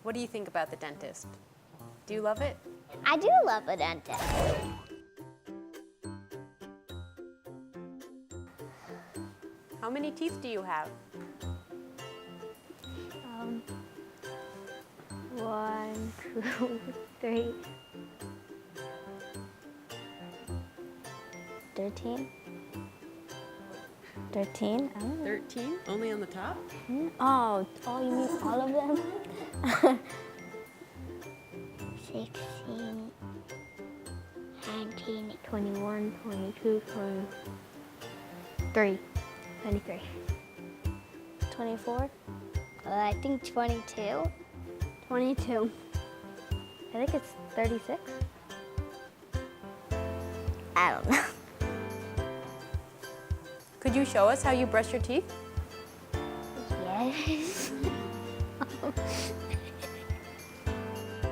What do you think about the dentist? Do you love it? I do love a dentist. How many teeth do you have? 1, 2, 3. 13? 13? I don't know. 13? Only on the top? Oh, you mean all of them? 16, 19, 21, 22, 23. 23. 24? I think 22. 22. I think it's 36. I don't know. Could you show us how you brush your teeth? Yes.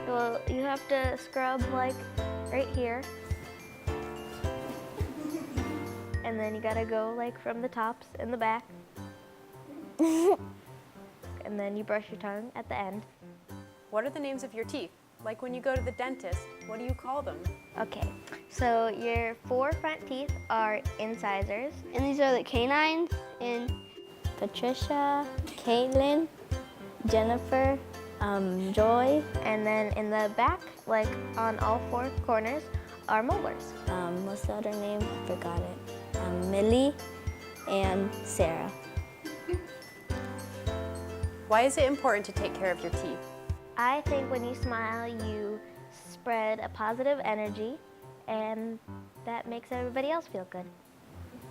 Well, you have to scrub like right here. And then you gotta go like from the tops and the back. And then you brush your tongue at the end. What are the names of your teeth? Like when you go to the dentist, what do you call them? Okay, so your 4 front teeth are incisors. And these are the canines in Patricia, Caitlin, Jennifer, Joy. And then in the back, like on all 4 corners, are molars. What's the other name? I forgot it. Millie and Sarah. Why is it important to take care of your teeth? I think when you smile, you spread a positive energy, and that makes everybody else feel good.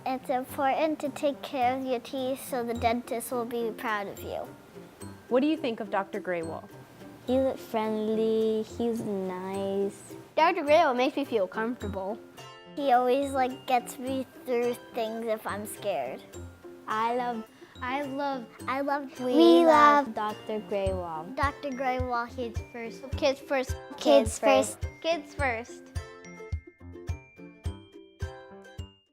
It's important to take care of your teeth so the dentist will be proud of you. What do you think of Dr. Grewal? He's friendly, he's nice. Dr. Grewal makes me feel comfortable. He always gets me through things if I'm scared. We love Dr. Grewal. Dr. Grewal. Kids first. Kids first. Kids first.